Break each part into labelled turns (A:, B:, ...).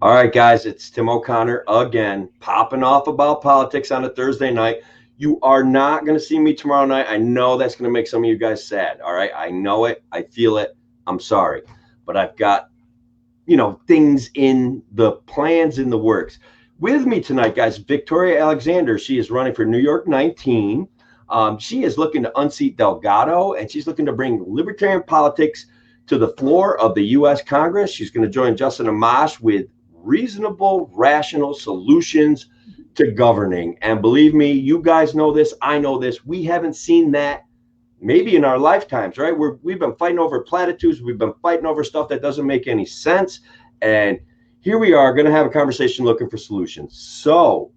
A: All right, guys, it's Tim O'Connor again, popping off about politics on a Thursday night. You are not going to see me tomorrow night. I know that's going to make some of you guys sad. All right. I know it. I feel it. I'm sorry. But I've got, things in the plans in the works. With me tonight, guys, Victoria Alexander. She is running for New York 19. She is looking to unseat Delgado, and she's looking to bring libertarian politics to the floor of the U.S. Congress. She's going to join Justin Amash with reasonable, rational solutions to governing. And believe me, you guys know this. I know this. We haven't seen that maybe in our lifetimes, right? We've been fighting over platitudes. We've been fighting over stuff that doesn't make any sense. And here we are going to have a conversation looking for solutions. So,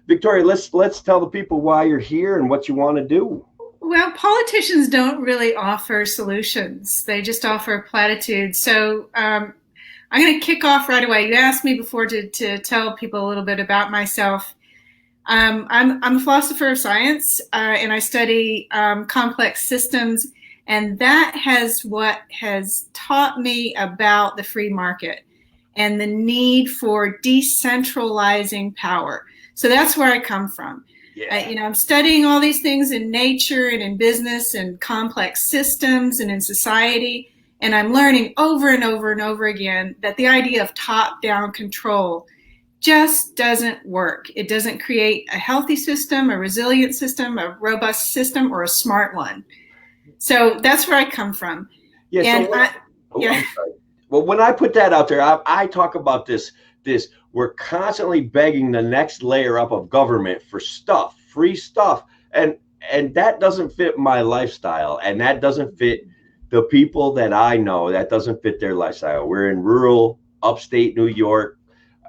A: Victoria, let's tell the people why you're here and what you want to do.
B: Well, politicians don't really offer solutions. They just offer platitudes. So I'm going to kick off right away. You asked me before to tell people a little bit about myself. I'm a philosopher of science, and I study complex systems, and that has taught me about the free market and the need for decentralizing power. So that's where I come from.
A: Yeah.
B: I'm studying all these things in nature and in business and complex systems and in society. And I'm learning over and over and over again that the idea of top-down control just doesn't work. It doesn't create a healthy system, a resilient system, a robust system, or a smart one. So that's where I come from.
A: Yeah.
B: And
A: Well, when I put that out there, I talk about this. We're constantly begging the next layer up of government for stuff, free stuff, and that doesn't fit my lifestyle, and that doesn't fit the people that I know. That doesn't fit their lifestyle. We're in rural upstate New York.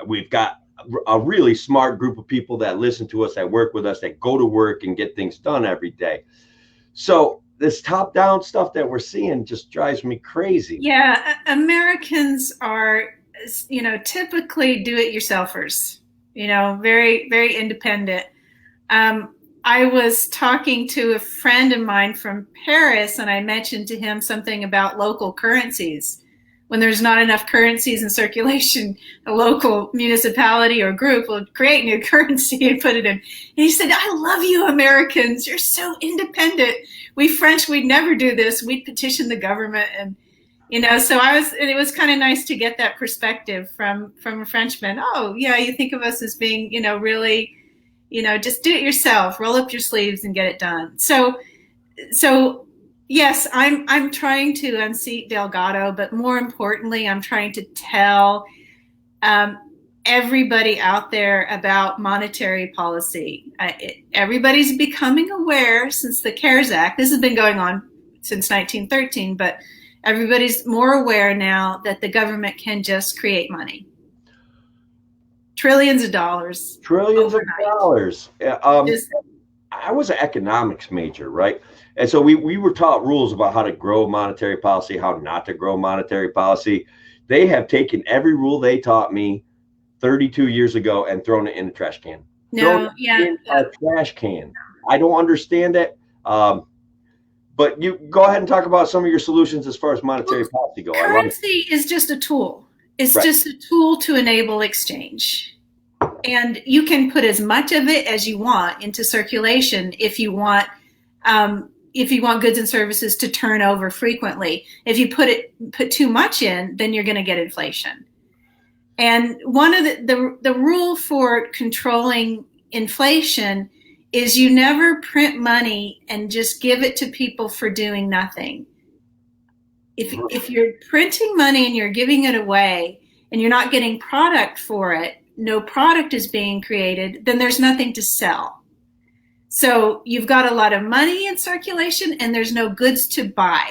A: We've got a really smart group of people that listen to us, that work with us, that go to work and get things done every day. So this top-down stuff that we're seeing just drives me crazy.
B: Yeah, Americans are, typically do-it-yourselfers, very, very independent. I was talking to a friend of mine from Paris, and I mentioned to him something about local currencies. When there's not enough currencies in circulation, a local municipality or group will create new currency and put it in. And he said, I love you, Americans. You're so independent. We French, we'd never do this. We'd petition the government. And, so it was kind of nice to get that perspective from a Frenchman. Oh, yeah, you think of us as being, really, just do it yourself, roll up your sleeves and get it done. So yes, I'm trying to unseat Delgado, but more importantly, I'm trying to tell everybody out there about monetary policy. Everybody's becoming aware since the CARES Act. This has been going on since 1913, but everybody's more aware now that the government can just create money. Trillions of dollars.
A: Trillions overnight. Of dollars. I was an economics major, right? And so we were taught rules about how to grow monetary policy, how not to grow monetary policy. They have taken every rule they taught me 32 years ago and thrown it in the trash can. In a trash can. I don't understand it. But you go ahead and talk about some of your solutions as far as monetary policy goes.
B: Currency is just a tool. It's just a tool to enable exchange. And you can put as much of it as you want into circulation if you want goods and services to turn over frequently. If you put too much in, then you're going to get inflation. And one of the rule for controlling inflation is you never print money and just give it to people for doing nothing. If you're printing money and you're giving it away and you're not getting product for it, no product is being created, then there's nothing to sell. So you've got a lot of money in circulation and there's no goods to buy.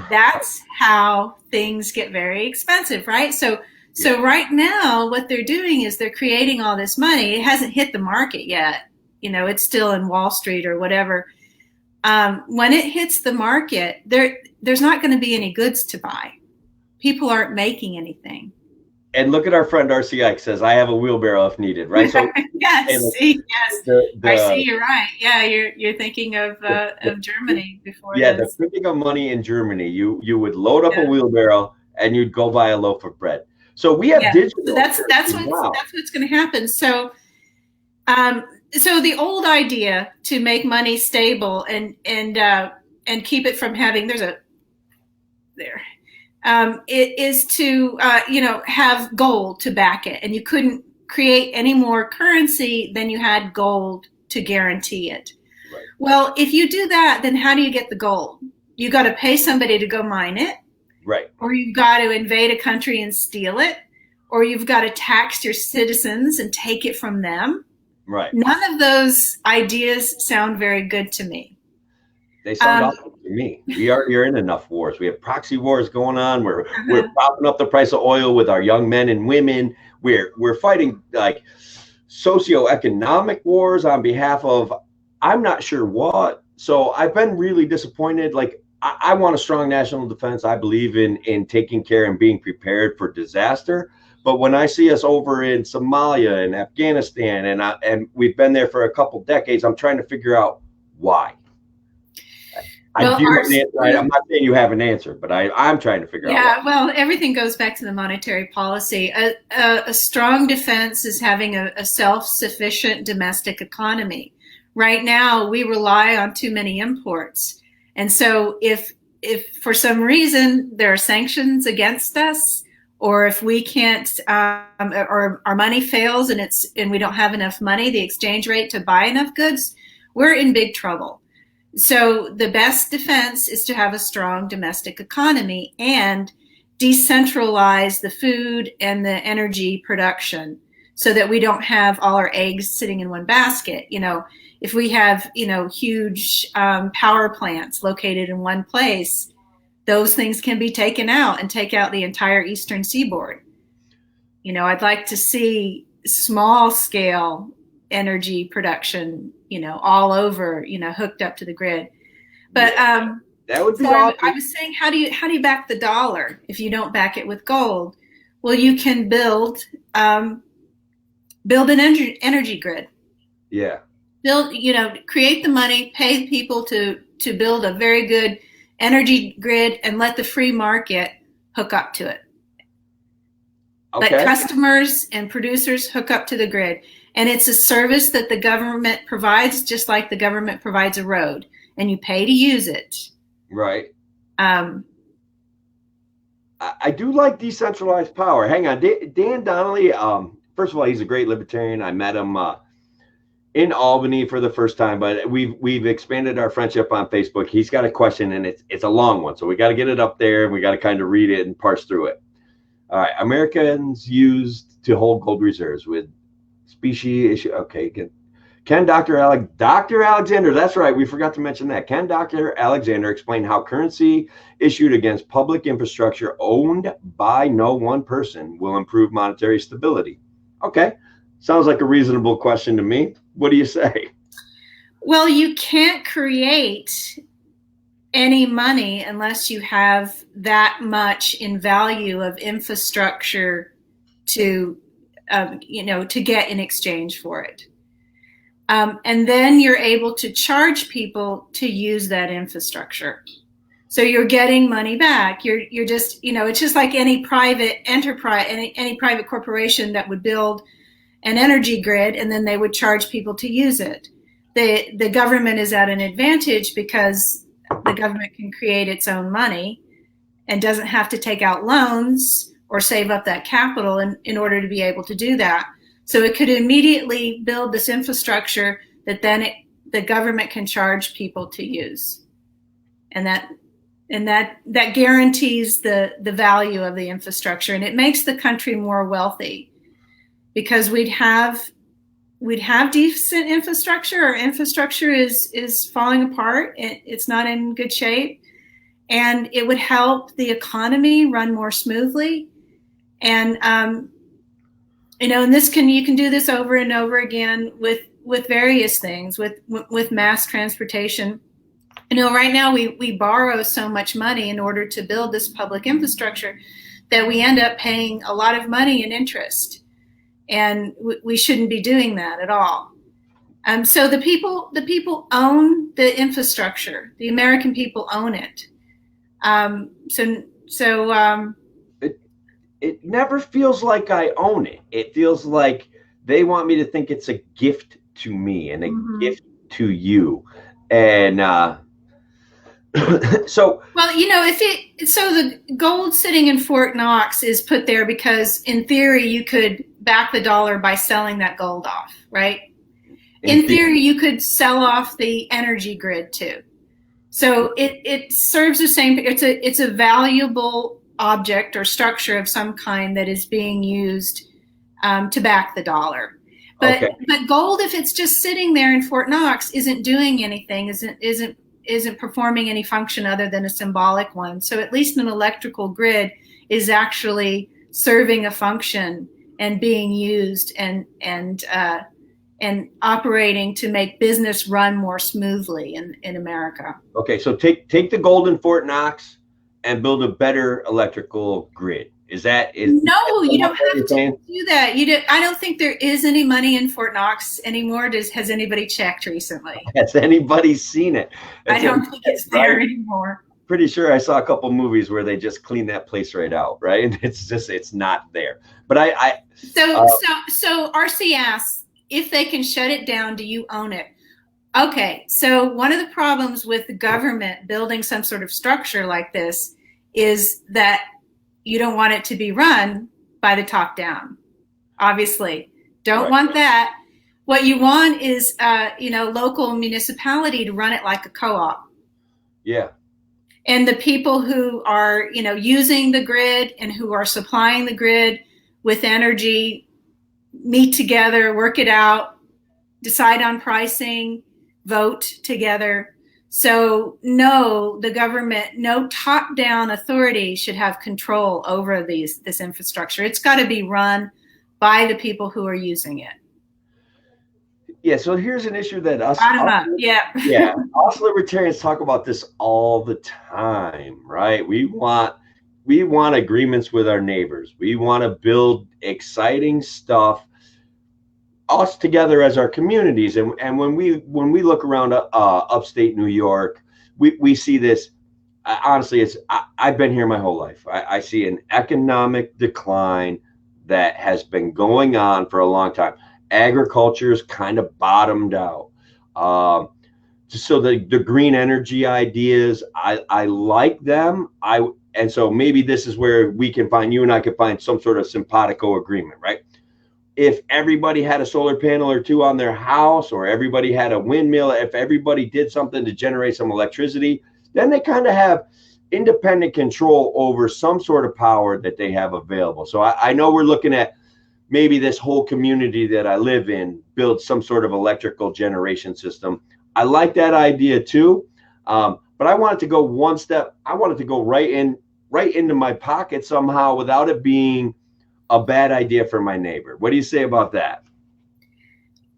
B: That's how things get very expensive, right? So right now what they're doing is they're creating all this money. It hasn't hit the market yet. It's still in Wall Street or whatever. When it hits the market, there's not going to be any goods to buy. People aren't making anything.
A: And look at our friend RCI says, I have a wheelbarrow if needed, right? So
B: yes. I see you're right. Yeah, you're thinking of Germany before.
A: Yeah, they're thinking of money in Germany. You would load up a wheelbarrow and you'd go buy a loaf of bread. So we have digital.
B: So that's what's going to happen. So so the old idea to make money stable and keep it from having it is to have gold to back it, and you couldn't create any more currency than you had gold to guarantee it.
A: Right.
B: Well, if you do that, then how do you get the gold? You got to pay somebody to go mine it,
A: right?
B: Or you've got to invade a country and steal it, or you've got to tax your citizens and take it from them.
A: Right.
B: None of those ideas sound very good to me.
A: They sound awesome to me. You're in enough wars. We have proxy wars going on. We're propping up the price of oil with our young men and women. We're fighting like socioeconomic wars on behalf of I'm not sure what. So I've been really disappointed. Like I want a strong national defense. I believe in taking care and being prepared for disaster. But when I see us over in Somalia and Afghanistan, and we've been there for a couple decades, I'm trying to figure out why.
B: Well,
A: I'm not saying you have an answer, but I'm trying to figure out.
B: Yeah, well, everything goes back to the monetary policy. A strong defense is having a self-sufficient domestic economy. Right now, we rely on too many imports. And so if for some reason there are sanctions against us, or if we can't, or our money fails and we don't have enough money, the exchange rate to buy enough goods, we're in big trouble. So the best defense is to have a strong domestic economy and decentralize the food and the energy production so that we don't have all our eggs sitting in one basket. If we have, huge power plants located in one place, those things can be taken out and take out the entire eastern seaboard. I'd like to see small scale energy production, all over, hooked up to the grid. But
A: that would be
B: awesome. I was saying, how do you back the dollar if you don't back it with gold? Well, you can build an energy grid.
A: Yeah.
B: Create the money, pay people to build a very good energy grid, and let the free market hook up to it. Okay. Let customers and producers hook up to the grid. And it's a service that the government provides, just like the government provides a road, and you pay to use it.
A: Right. I do like decentralized power. Hang on, Dan Donnelly. First of all, he's a great libertarian. I met him in Albany for the first time, but we've expanded our friendship on Facebook. He's got a question, and it's a long one, so we got to get it up there, and we got to kind of read it and parse through it. All right, Americans used to hold gold reserves with species issue. Okay, good. Can Dr. Alexander, that's right, we forgot to mention that. Can Dr. Alexander explain how currency issued against public infrastructure owned by no one person will improve monetary stability? Okay, sounds like a reasonable question to me. What do you say?
B: Well, you can't create any money unless you have that much in value of infrastructure to get in exchange for it. And then you're able to charge people to use that infrastructure. So you're getting money back. You're just, it's just like any private enterprise, any private corporation that would build an energy grid, and then they would charge people to use it. The government is at an advantage because the government can create its own money and doesn't have to take out loans or save up that capital in order to be able to do that. So it could immediately build this infrastructure that then the government can charge people to use. And that guarantees the value of the infrastructure, and it makes the country more wealthy because we'd have decent infrastructure. Our infrastructure is falling apart. It's not in good shape, and it would help the economy run more smoothly. And and you can do this over and over again with various things, with mass transportation. Right now we borrow so much money in order to build this public infrastructure that we end up paying a lot of money in interest, and we shouldn't be doing that at all. So the people own the infrastructure. The American people own it.
A: it never feels like I own it. It feels like they want me to think it's a gift to me and a gift to you. And so,
B: well, so the gold sitting in Fort Knox is put there because in theory you could back the dollar by selling that gold off, right? In theory, you could sell off the energy grid too. So it serves the same. It's a valuable object or structure of some kind that is being used to back the dollar. But gold, if it's just sitting there in Fort Knox, isn't doing anything, isn't performing any function other than a symbolic one. So at least an electrical grid is actually serving a function and being used and operating to make business run more smoothly in America.
A: Okay, so take the gold in Fort Knox and build a better electrical grid.
B: No, you don't have to do that. I don't think there is any money in Fort Knox anymore. Has anybody checked recently?
A: Has anybody seen it?
B: I don't think it's there anymore.
A: Pretty sure I saw a couple movies where they just clean that place right out, right? It's not there. But
B: So RC asks, if they can shut it down, do you own it? Okay, so one of the problems with the government building some sort of structure like this is that you don't want it to be run by the top down. Obviously, don't want that. What you want is, local municipality to run it like a co-op.
A: Yeah.
B: And the people who are, using the grid and who are supplying the grid with energy meet together, work it out, decide on pricing, vote together. So no, the government, no top-down authority should have control over this infrastructure. It's got to be run by the people who are using it.
A: Yeah, so here's an issue that us libertarians talk about this all the time, right? We want agreements with our neighbors. We want to build exciting stuff us together as our communities. And when we look around upstate New York, we see this. Honestly, I've been here my whole life. I see an economic decline that has been going on for a long time. Agriculture's kind of bottomed out. So the green energy ideas, I like them. And so maybe this is where you and I can find some sort of simpatico agreement, right? If everybody had a solar panel or two on their house, or everybody had a windmill, if everybody did something to generate some electricity, then they kind of have independent control over some sort of power that they have available. So I know we're looking at maybe this whole community that I live in builds some sort of electrical generation system. I like that idea too, but I wanted to go one step. I wanted to go right into my pocket somehow without it being a bad idea for my neighbor. What do you say about that?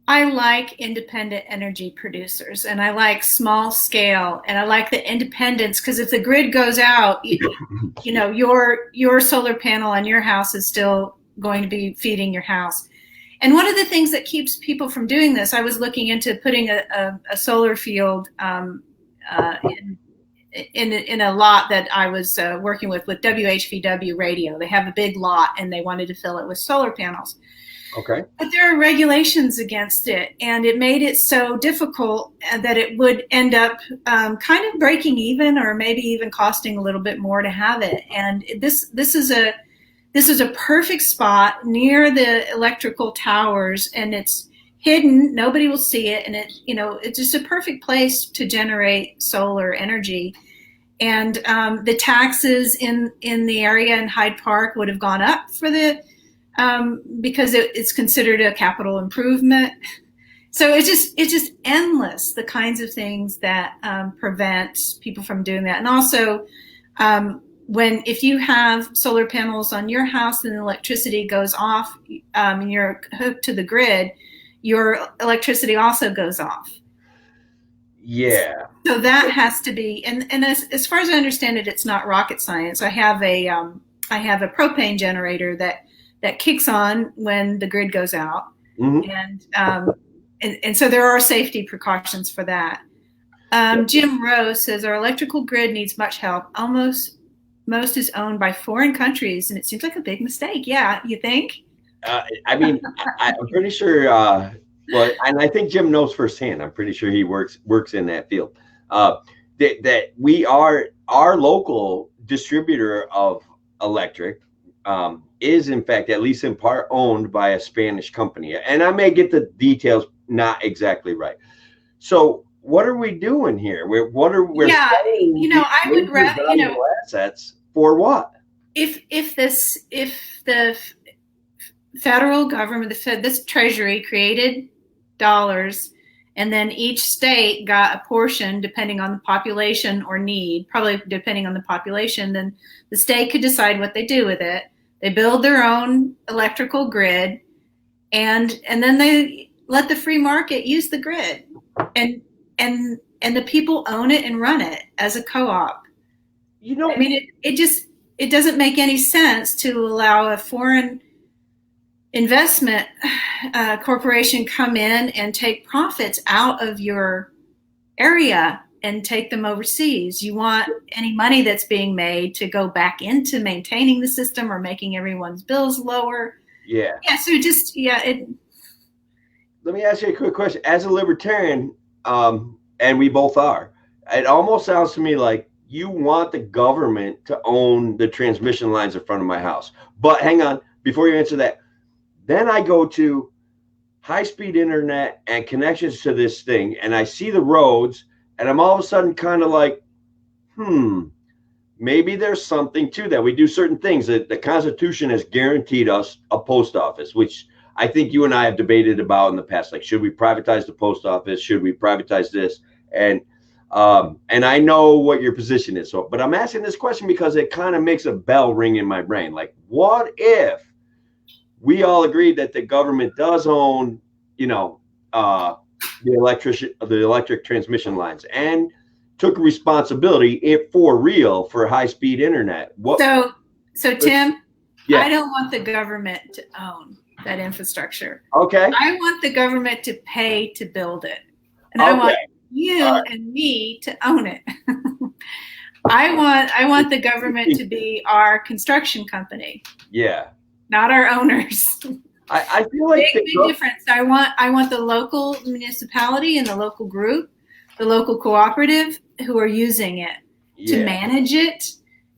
B: I like independent energy producers, and I like small scale, and I like the independence, because if the grid goes out, your solar panel on your house is still going to be feeding your house. And one of the things that keeps people from doing this, I was looking into putting a solar field in a lot that I was working with WHVW radio. They have a big lot and they wanted to fill it with solar panels.
A: Okay.
B: But there are regulations against it, and it made it so difficult that it would end up kind of breaking even, or maybe even costing a little bit more to have it. And this is a perfect spot near the electrical towers, and it's hidden. Nobody will see it, and it's just a perfect place to generate solar energy. And the taxes in the area in Hyde Park would have gone up for because it's considered a capital improvement. So it's just endless, the kinds of things that prevent people from doing that. And also, if you have solar panels on your house and the electricity goes off and you're hooked to the grid, your electricity also goes off.
A: Yeah.
B: So that has to be, and as far as I understand it, it's not rocket science. I have a propane generator that kicks on when the grid goes out, and so there are safety precautions for that. Jim Rose says our electrical grid needs much help. Almost most is owned by foreign countries, and it seems like a big mistake. Yeah, you think?
A: I mean, I'm pretty sure. Well, and I think Jim knows firsthand. I'm pretty sure he works in that field. That we are our local distributor of electric is in fact, at least in part, owned by a Spanish company. And I may get the details not exactly right. So what are we doing here? We're
B: Yeah, I would rather,
A: assets for what?
B: If the federal government, this treasury created dollars, and then each state got a portion depending on the population or need, probably depending on the population, then the state could decide what they do with it. They build their own electrical grid, and then they let the free market use the grid, and the people own it and run it as a co-op. I mean, it doesn't make any sense to allow a foreign investment corporation come in and take profits out of your area and take them overseas. You want any money that's being made to go back into maintaining the system or making everyone's bills lower.
A: Yeah.
B: So
A: let me ask you a quick question. As a libertarian, and we both are, it almost sounds to me like you want the government to own the transmission lines in front of my house. But hang on, before you answer that, then I go to high-speed internet and connections to this thing, and I see the roads, and I'm all of a sudden kind of like, maybe there's something to that. We do certain things. That the Constitution has guaranteed us a post office, which I think you and I have debated about in the past. Like, should we privatize the post office? Should we privatize this? And I know what your position is. So, but I'm asking this question because it kind of makes a bell ring in my brain. Like, what if we all agreed that the government does own, the electric transmission lines and took responsibility for real for high-speed internet?
B: So Tim,
A: yeah.
B: I don't want the government to own that infrastructure.
A: Okay.
B: I want the government to pay to build it. And I want you and me to own it. I want the government to be our construction company.
A: Yeah.
B: Not our owners.
A: I feel like
B: big difference. I want the local municipality and the local group, the local cooperative who are using it to manage it,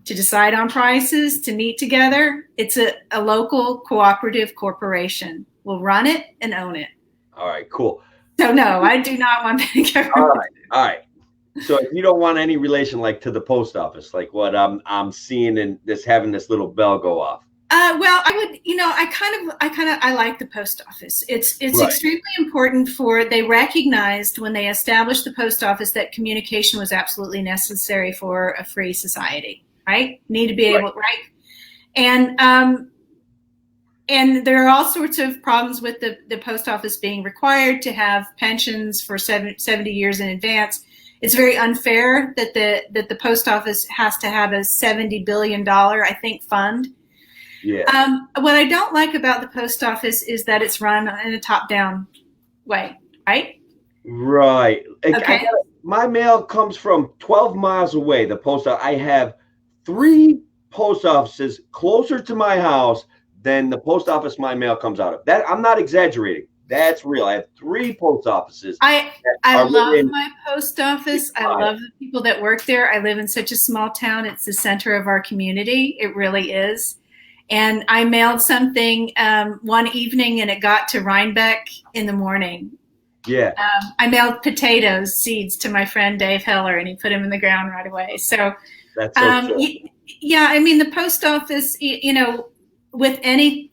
B: to decide on prices, to meet together. It's a local cooperative corporation. We'll run it and own it.
A: All right, cool.
B: So no, I do not want the government.
A: All right. So if you don't want any relation like to the post office, like what I'm seeing and this having this little bell go off.
B: Well, I would, I like the post office. It's right. Extremely important they recognized when they established the post office that communication was absolutely necessary for a free society, right? Need to be able, right? And there are all sorts of problems with the post office being required to have pensions for 70 years in advance. It's very unfair that the post office has to have a $70 billion, I think, fund.
A: Yeah.
B: What I don't like about the post office is that it's run in a top-down way, right?
A: Right.
B: Okay.
A: My mail comes from 12 miles away. The post office. I have 3 post offices closer to my house than the post office my mail comes out of. That I'm not exaggerating. That's real. I have 3 post offices.
B: I love my post office. I love the people that work there. I live in such a small town. It's the center of our community. It really is. And I mailed something one evening, and it got to Rhinebeck in the morning.
A: Yeah.
B: I mailed seeds to my friend Dave Heller, and he put them in the ground right away. So,
A: that's so
B: yeah. I mean, the post office, with any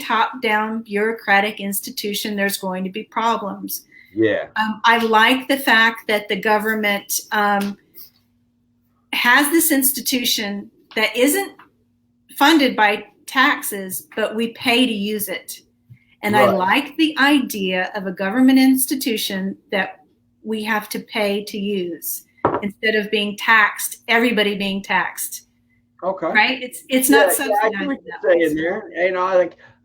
B: top-down bureaucratic institution, there's going to be problems.
A: Yeah.
B: I like the fact that the government has this institution that isn't funded by taxes, but we pay to use it. And right. I like the idea of a government institution that we have to pay to use instead of being taxed, everybody being taxed.
A: Okay.
B: Right? It's not subsidized.
A: I see what you're saying there.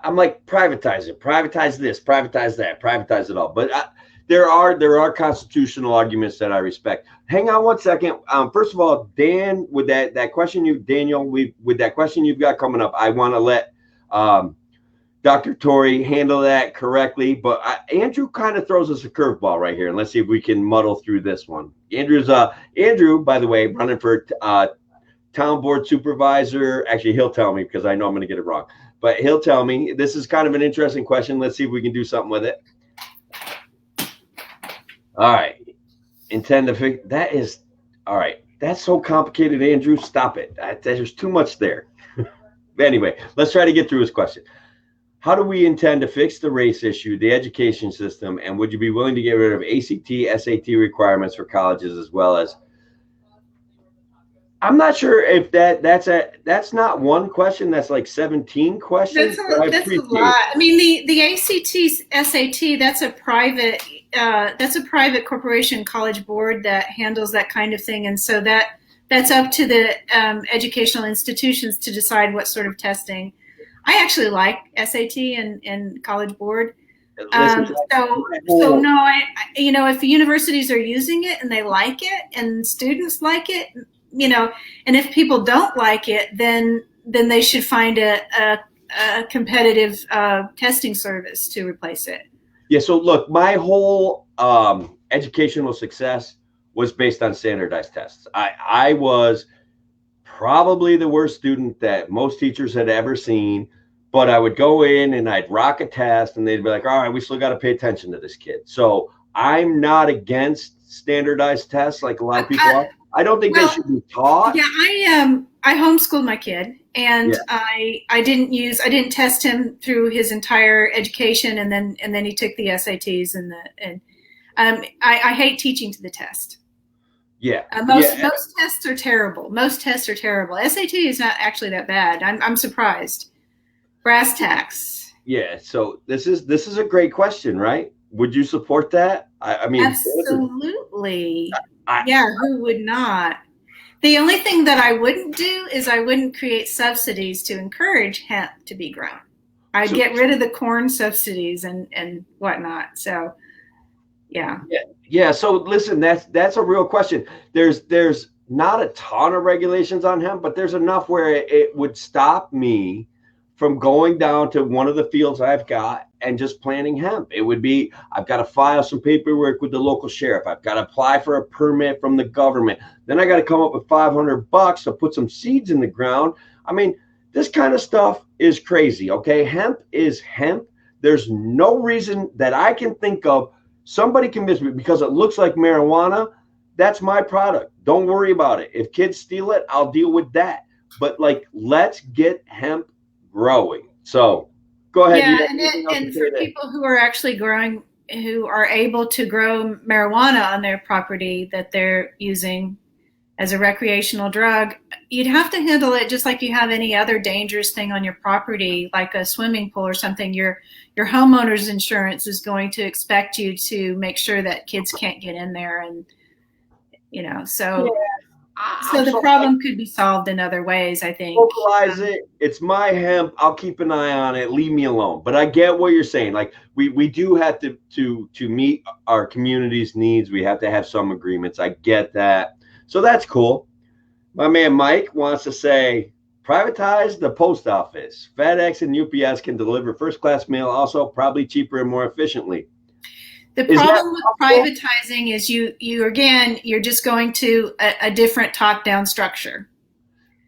A: I'm like, privatize it, privatize this, privatize that, privatize it all. But there are constitutional arguments that I respect. Hang on one second. First of all, Dan, with that question with that question you've got coming up, I want to let Dr. Torrey handle that correctly. But Andrew kind of throws us a curveball right here, and let's see if we can muddle through this one. Andrew, by the way, running for town board supervisor. Actually, he'll tell me because I know I'm going to get it wrong. But he'll tell me. This is kind of an interesting question. Let's see if we can do something with it. All right. Intend to fix that is all right. That's so complicated, Andrew. Stop it. There's too much there. Anyway, let's try to get through his question. How do we intend to fix the race issue, the education system, and would you be willing to get rid of ACT, SAT requirements for colleges as well as? I'm not sure if that's not one question. That's like 17 questions.
B: That's a lot. I mean, the ACT, SAT, that's a private corporation college board that handles that kind of thing, and so that's up to the educational institutions to decide what sort of testing. I actually like SAT and College Board. So no, if the universities are using it and they like it and students like it, and if people don't like it, then they should find a competitive testing service to replace it.
A: Yeah. So look, my whole educational success was based on standardized tests. I was probably the worst student that most teachers had ever seen, but I would go in and I'd rock a test and they'd be like, all right, we still got to pay attention to this kid. So I'm not against standardized tests like a lot of people are. I don't think they should be taught.
B: Yeah, I homeschooled my kid, and I didn't test him through his entire education, and then he took the SATs and I hate teaching to the test.
A: Yeah.
B: Most tests are terrible. SAT is not actually that bad. I'm surprised. Brass tacks.
A: Yeah. So this is a great question, right? Would you support that? I mean,
B: absolutely. Who would not? The only thing that I wouldn't do is I wouldn't create subsidies to encourage hemp to be grown. I'd get rid of the corn subsidies and whatnot. So, yeah.
A: Yeah. So listen, that's a real question. There's not a ton of regulations on hemp, but there's enough where it would stop me from going down to one of the fields I've got and just planting hemp. It would be, I've got to file some paperwork with the local sheriff. I've got to apply for a permit from the government. Then I got to come up with $500 to put some seeds in the ground. I mean, this kind of stuff is crazy. Okay. Hemp is hemp. There's no reason that I can think of. Somebody convince me because it looks like marijuana. That's my product. Don't worry about it. If kids steal it, I'll deal with that. But let's get hemp growing. So go ahead.
B: Yeah, and for people who are actually who are able to grow marijuana on their property that they're using as a recreational drug, you'd have to handle it just like you have any other dangerous thing on your property, like a swimming pool or something. Your homeowner's insurance is going to expect you to make sure that kids can't get in there, and so. Yeah. So the problem could be solved in other ways, I think.
A: Localize it. It's my hemp. I'll keep an eye on it. Leave me alone. But I get what you're saying. Like we do have to meet our community's needs. We have to have some agreements. I get that. So that's cool. My man Mike wants to say, privatize the post office. FedEx and UPS can deliver first-class mail also probably cheaper and more efficiently.
B: The problem with privatizing is you're just going to a different top-down structure.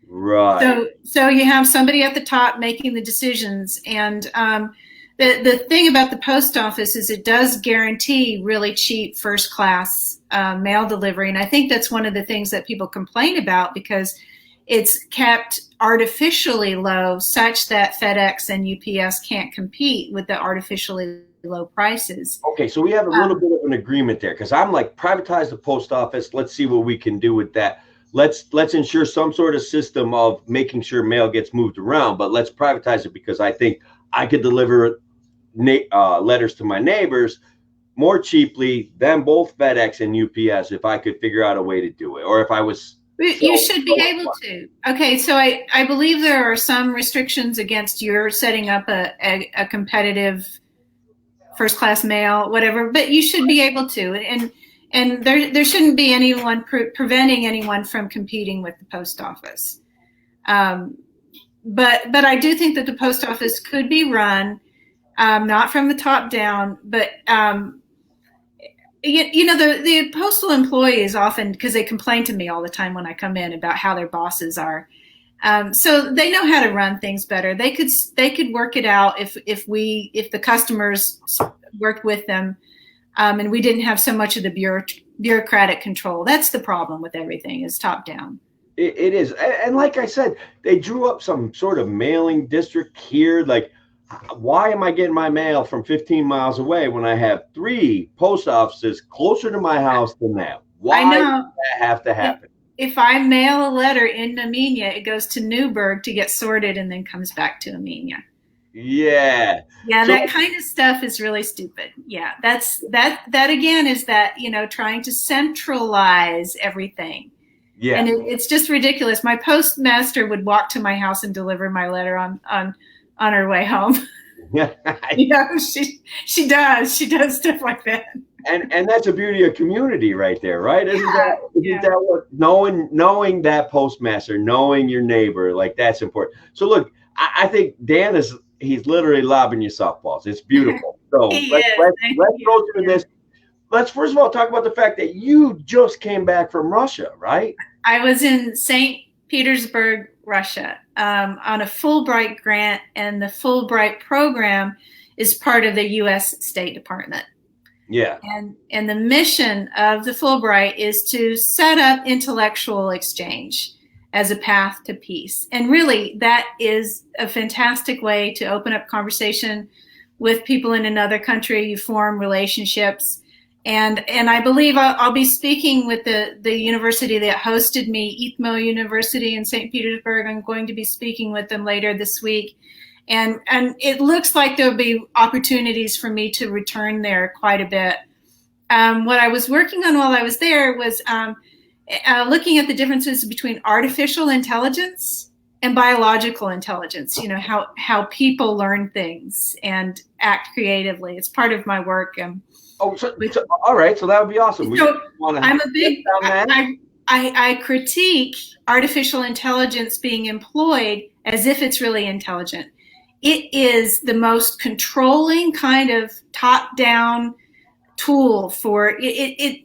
A: Right.
B: So you have somebody at the top making the decisions, and the thing about the post office is it does guarantee really cheap first-class mail delivery, and I think that's one of the things that people complain about because it's kept artificially low such that FedEx and UPS can't compete with the artificially low prices.
A: Okay, so we have a little bit of an agreement there because I'm like, privatize the post office. Let's see what we can do with that. Let's ensure some sort of system of making sure mail gets moved around, but let's privatize it because I think I could deliver letters to my neighbors more cheaply than both FedEx and UPS if I could figure out a way to do it, or if I was.
B: You should be able to. Okay, so I believe there are some restrictions against your setting up a competitive first class mail, whatever, but you should be able to. And there shouldn't be anyone preventing anyone from competing with the post office. But I do think that the post office could be run, not from the top down, but the postal employees often, because they complain to me all the time when I come in about how their bosses are. So they know how to run things better. They could work it out if the customers worked with them, and we didn't have so much of the bureaucratic control. That's the problem with everything, is top down.
A: It is. And like I said, they drew up some sort of mailing district here. Like, why am I getting my mail from 15 miles away when I have 3 post offices closer to my house than that? Why does that have to happen?
B: If I mail a letter in Amenia, it goes to Newburgh to get sorted and then comes back to Amenia.
A: Yeah.
B: Yeah, so that kind of stuff is really stupid. Yeah, that again is that, trying to centralize everything. Yeah. And it's just ridiculous. My postmaster would walk to my house and deliver my letter on her way home. She does stuff like that.
A: And that's a beauty of community right there, right? Isn't that what knowing that postmaster, knowing your neighbor, like, that's important. So look, I think Dan he's literally lobbing you softballs. It's beautiful. So let's go through this. Let's first of all talk about the fact that you just came back from Russia, right?
B: I was in St. Petersburg, Russia, on a Fulbright grant, and the Fulbright program is part of the U.S. State Department.
A: Yeah.
B: And the mission of the Fulbright is to set up intellectual exchange as a path to peace. And really, that is a fantastic way to open up conversation with people in another country. You form relationships. And I believe I'll be speaking with the university that hosted me, ITMO University in St. Petersburg. I'm going to be speaking with them later this week. And it looks like there'll be opportunities for me to return there quite a bit. What I was working on while I was there was looking at the differences between artificial intelligence and biological intelligence, how people learn things and act creatively. It's part of my work.
A: All right. So that would be awesome.
B: So I'm a big, I critique artificial intelligence being employed as if it's really intelligent. It is the most controlling kind of top-down tool for it.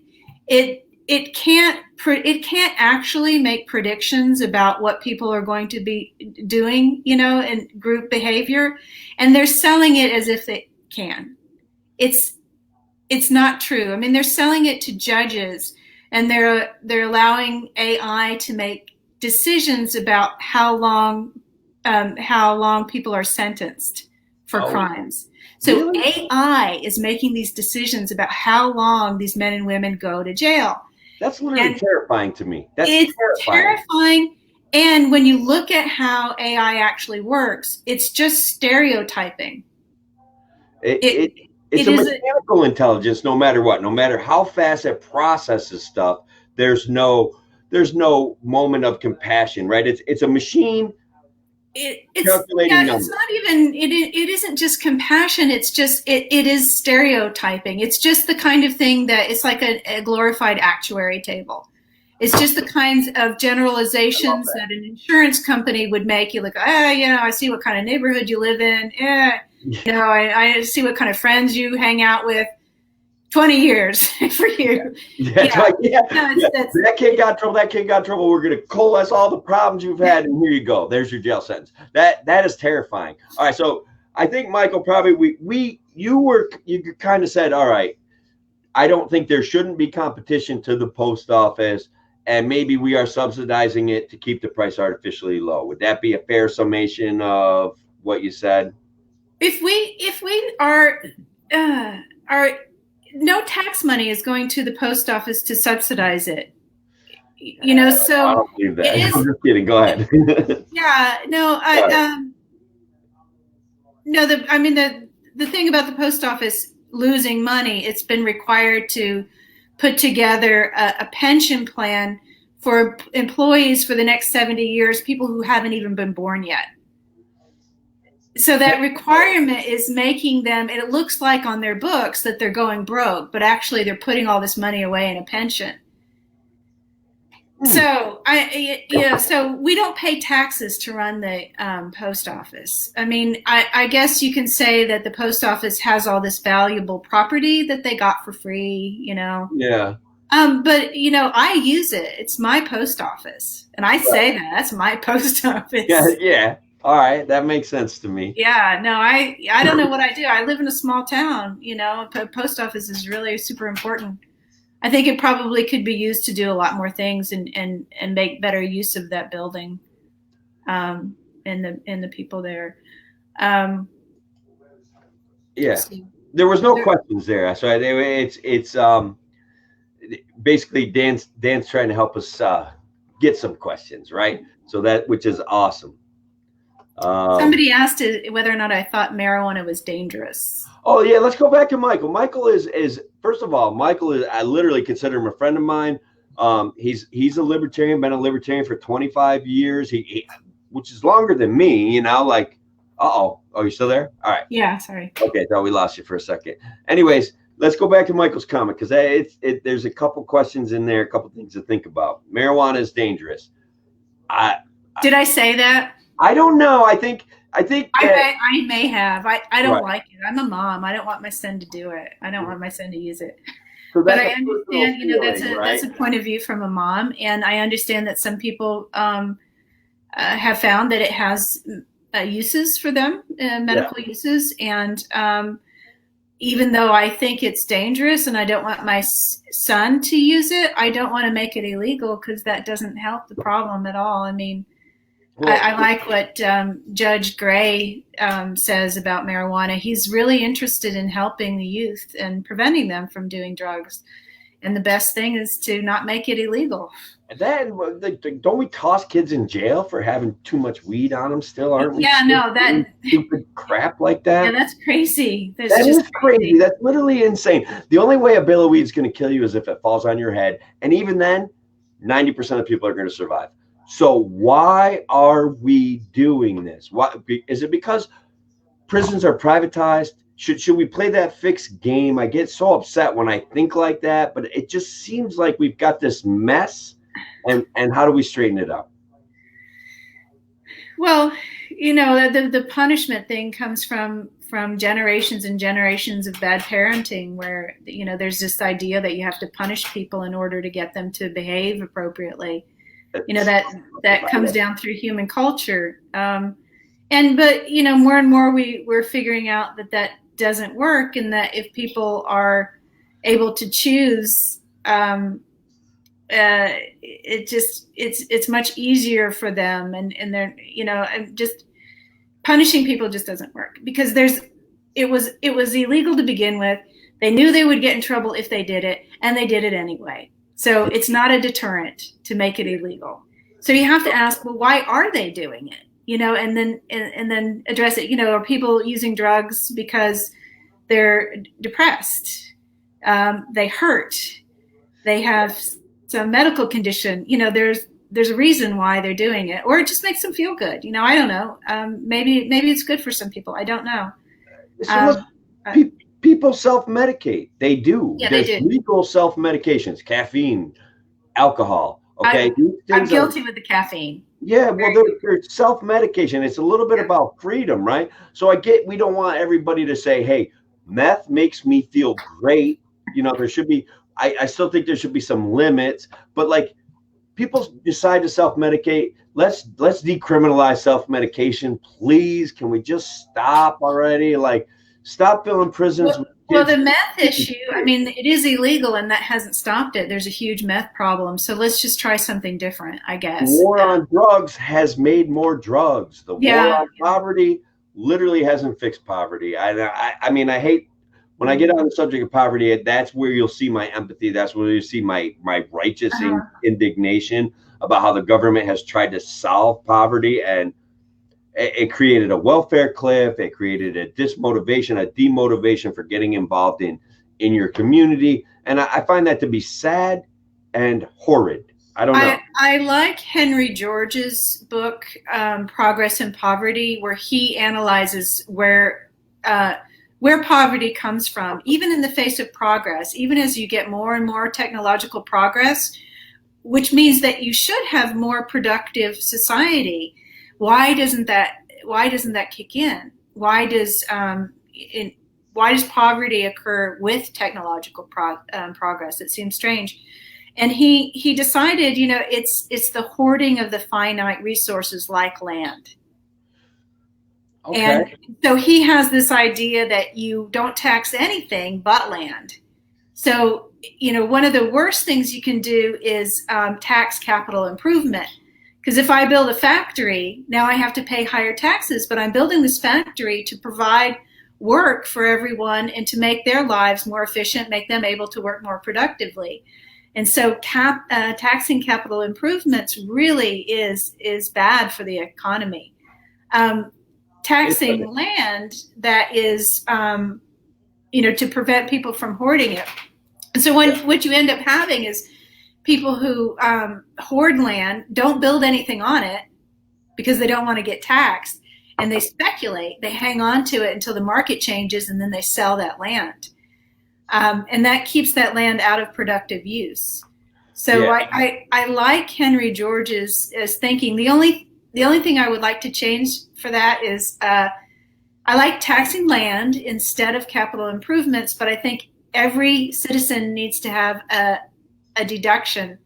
B: It can't actually make predictions about what people are going to be doing, in group behavior, and they're selling it as if it can. It's not true. I mean, they're selling it to judges, and they're allowing AI to make decisions about how long people are sentenced for crimes. So really? AI is making these decisions about how long these men and women go to jail.
A: That's literally terrifying to me.
B: It's terrifying. And when you look at how AI actually works, it's just stereotyping.
A: It's a mechanical intelligence, no matter what, no matter how fast it processes stuff. There's no moment of compassion, right? It's a machine. Calculating numbers.
B: It's not even. It isn't just compassion. It's just it is stereotyping. It's just the kind of thing that it's like a glorified actuary table. It's just the kinds of generalizations that an insurance company would make. You look, I see what kind of neighborhood you live in. I see what kind of friends you hang out with. 20 years for you.
A: That kid got trouble. We're going to coalesce all the problems you've had, and here you go. There's your jail sentence. That is terrifying. All right, so I think, Michael, probably you kind of said, all right, I don't think there shouldn't be competition to the post office, and maybe we are subsidizing it to keep the price artificially low. Would that be a fair summation of what you said?
B: If we are no tax money is going to the post office to subsidize it. So
A: I don't believe that. I'm just kidding. Go ahead.
B: The thing about the post office losing money, it's been required to put together a pension plan for employees for the next 70 years, people who haven't even been born yet. So that requirement is making them, it looks like on their books that they're going broke, but actually they're putting all this money away in a pension. So so we don't pay taxes to run the post office. I mean, I guess you can say that the post office has all this valuable property that they got for free,
A: Yeah.
B: But I use it. It's my post office, and I say that's my post office.
A: Yeah. Yeah. All right. That makes sense to me.
B: Yeah. No, I don't know what I do. I live in a small town. Post office is really super important. I think it probably could be used to do a lot more things and make better use of that building, and the people there.
A: Yeah.
B: So
A: There was no questions there. So it's basically Dan's trying to help us get some questions, right? So which is awesome.
B: Somebody asked whether or not I thought marijuana was dangerous.
A: Oh yeah, let's go back to Michael. Michael is first of all, Michael is, I literally consider him a friend of mine. He's a libertarian, been a libertarian for 25 years. He which is longer than me, like, oh, you still there? All right.
B: Yeah, sorry.
A: Okay, thought we lost you for a second. Anyways, let's go back to Michael's comment because there's a couple questions in there, a couple things to think about. Marijuana is dangerous.
B: Did I say that?
A: I don't know. I think
B: I may have. I don't like it. I'm a mom. I don't want my son to do it. I don't want my son to use it.
A: So
B: but I understand, that's a point of view from a mom, and I understand that some people have found that it has uses for them, medical uses, and even though I think it's dangerous and I don't want my son to use it, I don't want to make it illegal because that doesn't help the problem at all. I mean, I like what Judge Gray says about marijuana. He's really interested in helping the youth and preventing them from doing drugs. And the best thing is to not make it illegal.
A: And then, don't we toss kids in jail for having too much weed on them still, aren't we?
B: Yeah, no, that
A: stupid crap like that.
B: Yeah, that's crazy.
A: That is crazy. That's literally insane. The only way a bill of weed is going to kill you is if it falls on your head. And even then, 90% of people are going to survive. So why are we doing this? Why is it because prisons are privatized? Should we play that fixed game? I get so upset when I think like that, but it just seems like we've got this mess, and how do we straighten it up?
B: Well, the punishment thing comes from generations and generations of bad parenting, where there's this idea that you have to punish people in order to get them to behave appropriately. That comes down through human culture. But more and more we're figuring out that doesn't work, and that if people are able to choose, it's much easier for them, and they're just punishing people just doesn't work, because it was illegal to begin with. They knew they would get in trouble if they did it, and they did it anyway. So it's not a deterrent to make it illegal. So you have to ask, well, why are they doing it? And then address it. Are people using drugs because they're depressed? They hurt. They have some medical condition. There's a reason why they're doing it, or it just makes them feel good. I don't know. Maybe it's good for some people. I don't know.
A: People self-medicate. They do.
B: Yeah,
A: There's
B: they do.
A: legal self-medications, caffeine, alcohol. Okay,
B: I'm guilty with the caffeine.
A: Yeah, well, they're self-medication. It's a little bit about freedom, right? So we don't want everybody to say, hey, meth makes me feel great. There should be, I still think there should be some limits, but like, people decide to self-medicate. Let's decriminalize self-medication, please. Can we just stop already? Like, stop filling prisons.
B: Well, the meth issue, I mean, it is illegal, and that hasn't stopped it. There's a huge meth problem. So let's just try something different, I guess.
A: The war on drugs has made more drugs. The war on poverty literally hasn't fixed poverty. I mean, I hate when I get on the subject of poverty. That's where you'll see my empathy. That's where you see my righteous indignation about how the government has tried to solve poverty, and it created a welfare cliff. It created a demotivation for getting involved in your community. And I find that to be sad and horrid. I don't know.
B: I like Henry George's book, Progress and Poverty, where he analyzes where poverty comes from, even in the face of progress, even as you get more and more technological progress, which means that you should have more productive society. Why doesn't that kick in? Why does poverty occur with technological progress? It seems strange. And he decided, it's the hoarding of the finite resources like land.
A: Okay.
B: And so he has this idea that you don't tax anything but land. So, one of the worst things you can do is tax capital improvement. Because if I build a factory, now I have to pay higher taxes, but I'm building this factory to provide work for everyone and to make their lives more efficient, make them able to work more productively. And so taxing capital improvements really is bad for the economy. Taxing land that is, to prevent people from hoarding it. And so what you end up having is people who hoard land, don't build anything on it because they don't want to get taxed, and they speculate. They hang on to it until the market changes, and then they sell that land. And that keeps that land out of productive use. So yeah. I like Henry George's as thinking. The only thing I would like to change for that is I like taxing land instead of capital improvements, but I think every citizen needs to have a deduction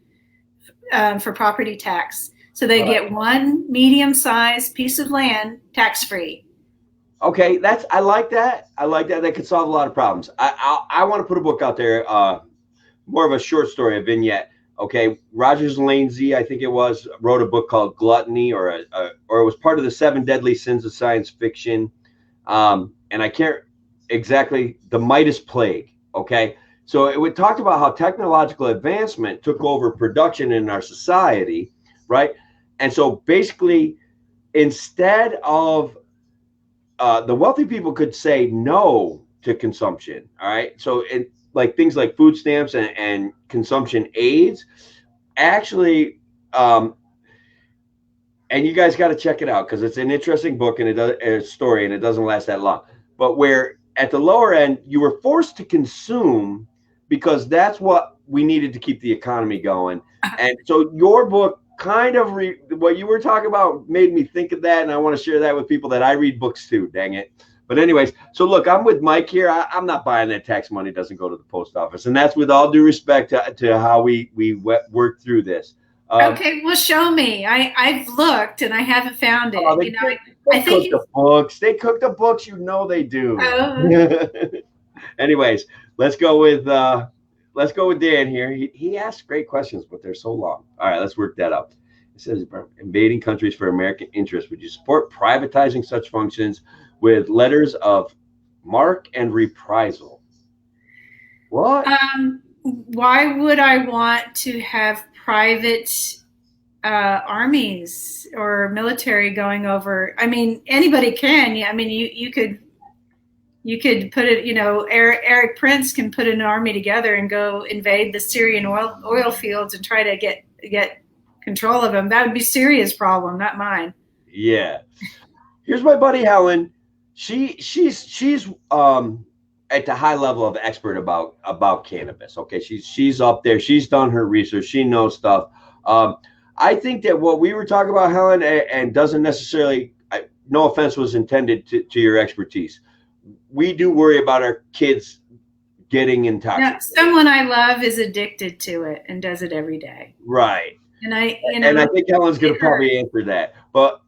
B: for property tax. So they get one medium-sized piece of land tax-free.
A: Okay, I like that. I like that. That could solve a lot of problems. I want to put a book out there, more of a short story, a vignette. Okay, Rogers Lansey, I think it was, wrote a book called Gluttony, or it was part of the 7 Deadly Sins of Science Fiction. And I can't exactly, the Midas Plague. Okay, so it talked about how technological advancement took over production in our society, right? And so basically, instead of the wealthy people could say no to consumption, all right? So like things like food stamps and consumption aids, actually, and you guys got to check it out because it's an interesting book and a story, and it doesn't last that long. But where at the lower end, you were forced to consume because that's what we needed to keep the economy going. And so your book kind of what you were talking about made me think of that, and I want to share that with people that I read books too. Dang it. But anyways, so look, I'm with Mike here. I'm not buying that tax money doesn't go to the post office, and that's with all due respect to how we work through this.
B: Okay, well, show me. I've looked and I haven't found it.
A: I think the books. They cook the books. They do. Anyways, let's go with Dan here. He asks great questions, but they're so long. All right, let's work that out. It says, invading countries for American interests. Would you support privatizing such functions with letters of marque and reprisal? What?
B: Why would I want to have private armies or military going over? I mean, anybody can. I mean, you could put it. Eric Prince can put an army together and go invade the Syrian oil fields and try to get control of them. That would be Syria's problem, not mine.
A: Yeah. Here's my buddy Helen. She's at the high level of expert about cannabis. Okay, she's up there. She's done her research. She knows stuff. I think that what we were talking about, Helen, and doesn't necessarily, no offense was intended to your expertise. We do worry about our kids getting intoxicated.
B: Now, someone I love is addicted to it and does it every day.
A: Right.
B: And I
A: think Helen's going to probably answer that. But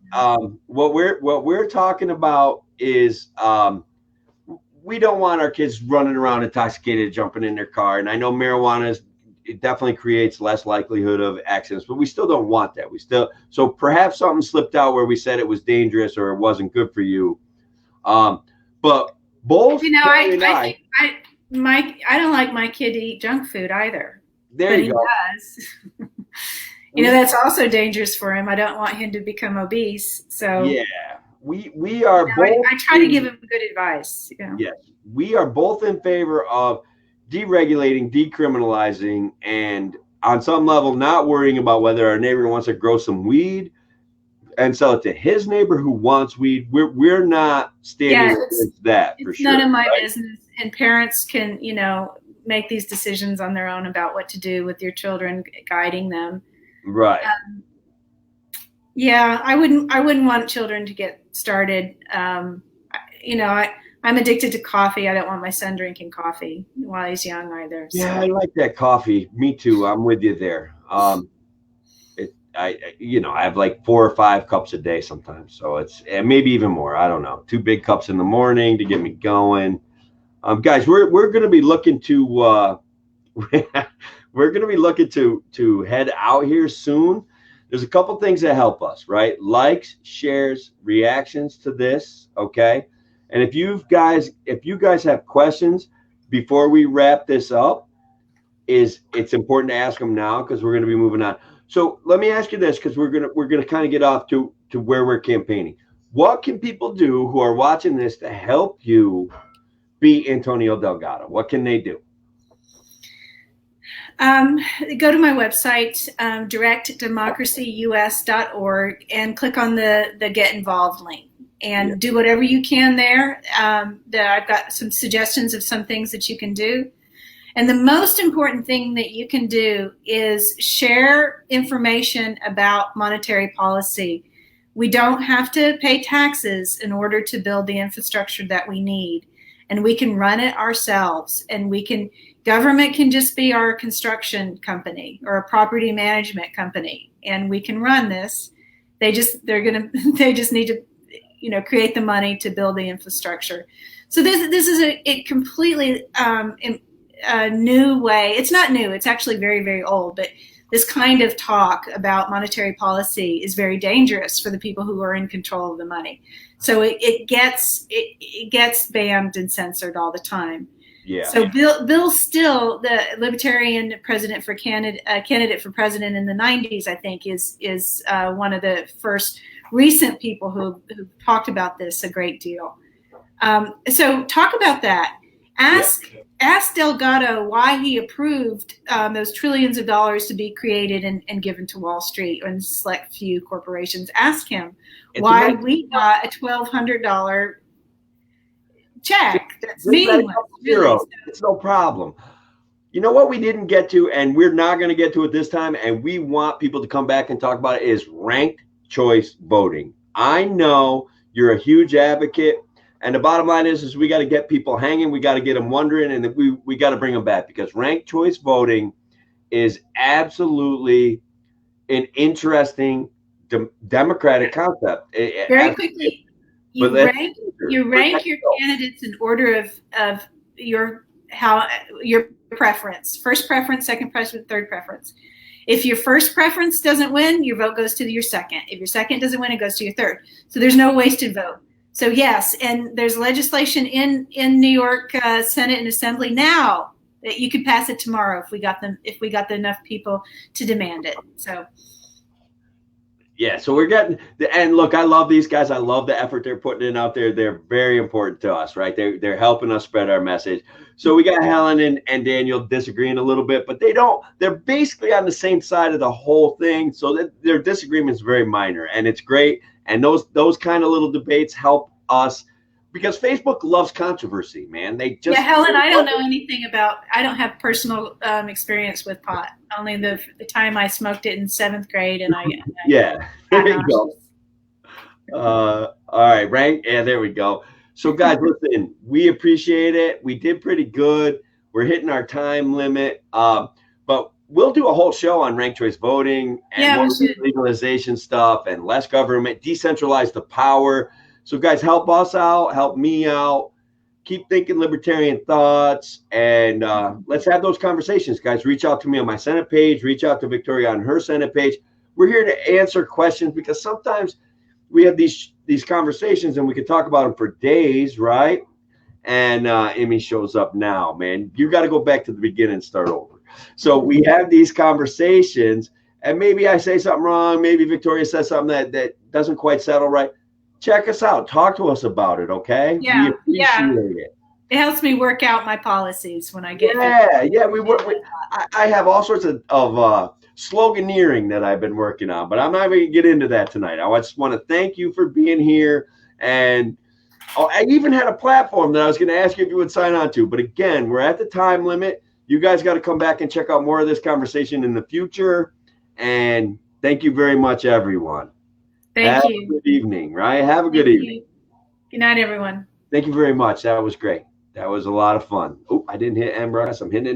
A: what we're talking about is we don't want our kids running around intoxicated, jumping in their car. And I know marijuana it definitely creates less likelihood of accidents, but we still don't want that. So perhaps something slipped out where we said it was dangerous or it wasn't good for you. But both,
B: I don't like my kid to eat junk food either.
A: There you go.
B: He does. That's also dangerous for him. I don't want him to become obese. So
A: yeah, we are both.
B: I try to give him good advice.
A: Yes, we are both in favor of deregulating, decriminalizing, and on some level, not worrying about whether our neighbor wants to grow some weed and sell it to his neighbor who wants weed. We're not standing against that for sure.
B: None of my business. And parents can, make these decisions on their own about what to do with your children, guiding them.
A: Right.
B: Yeah, I wouldn't want children to get started. I'm addicted to coffee. I don't want my son drinking coffee while he's young either. So.
A: Yeah, I like that coffee. Me too. I'm with you there. I have like 4 or 5 cups a day sometimes. So and maybe even more. I don't know. 2 big cups in the morning to get me going. Guys, we're going to be looking to we're going to be looking to head out here soon. There's a couple things that help us, right? Likes, shares, reactions to this, okay? And if you guys have questions before we wrap this up, it's important to ask them now because we're going to be moving on. So let me ask you this, because we're gonna kind of get off to where we're campaigning. What can people do who are watching this to help you beat Antonio Delgado? What can they do?
B: Go to my website, directdemocracyus.org, and click on the Get Involved link, and do whatever you can there. I've got some suggestions of some things that you can do. And the most important thing that you can do is share information about monetary policy. We don't have to pay taxes in order to build the infrastructure that we need. And we can run it ourselves. And government can just be our construction company or a property management company. And we can run this. They just need to, create the money to build the infrastructure. So this is a completely a new way. It's not new. It's actually very, very old. But this kind of talk about monetary policy is very dangerous for the people who are in control of the money. So it gets banned and censored all the time.
A: Yeah.
B: So Bill Still, the Libertarian candidate for president in the 90s, I think, is one of the first recent people who talked about this a great deal. So talk about that. Ask Delgado why he approved those trillions of dollars to be created and given to Wall Street and select few corporations. Ask him why we got a $1,200 check. That's meaningless.
A: Really. It's no problem. You know what we didn't get to, and we're not going to get to it this time, and we want people to come back and talk about it, is ranked choice voting. I know you're a huge advocate. And the bottom line is we got to get people hanging. We got to get them wondering, and we got to bring them back, because ranked choice voting is absolutely an interesting democratic concept.
B: Very quickly, you rank your candidates in order of your preference: first preference, second preference, third preference. If your first preference doesn't win, your vote goes to your second. If your second doesn't win, it goes to your third. So there's no wasted vote. So yes, and there's legislation in New York Senate and Assembly now that you could pass it tomorrow if we got enough people to demand it. So
A: yeah, so we're getting and look, I love these guys. I love the effort they're putting in out there. They're very important to us, right? They're helping us spread our message. So we got Helen and Daniel disagreeing a little bit, but they're basically on the same side of the whole thing. So that their disagreement is very minor, and it's great. And those kind of little debates help us, because Facebook loves controversy, man.
B: Helen, I don't know anything about. I don't have personal experience with pot. Only the time I smoked it in 7th grade, and
A: there you go. All right, right? Yeah, there we go. So guys, listen, we appreciate it. We did pretty good. We're hitting our time limit, but we'll do a whole show on ranked choice voting and more legalization stuff and less government, decentralize the power. So guys, help us out, help me out, keep thinking libertarian thoughts, and let's have those conversations, guys. Reach out to me on my Senate page, reach out to Victoria on her Senate page. We're here to answer questions, because sometimes we have these conversations and we can talk about them for days, right? And Emmy shows up now, man. You got to go back to the beginning and start over. So we have these conversations, and maybe I say something wrong. Maybe Victoria says something that doesn't quite settle right. Check us out. Talk to us about it, okay?
B: Yeah,
A: we appreciate it.
B: It helps me work out my policies when I get.
A: Yeah. I have all sorts of sloganeering that I've been working on, but I'm not going to get into that tonight. I just want to thank you for being here. And I even had a platform that I was going to ask you if you would sign on to. But again, we're at the time limit. You guys got to come back and check out more of this conversation in the future. And thank you very much, everyone.
B: Thank
A: Have
B: you.
A: a good evening, right? Have a good
B: Thank
A: evening.
B: you. Good night, everyone.
A: Thank you very much. That was great. That was a lot of fun. Oh, I didn't hit end broadcast. I'm hitting it now.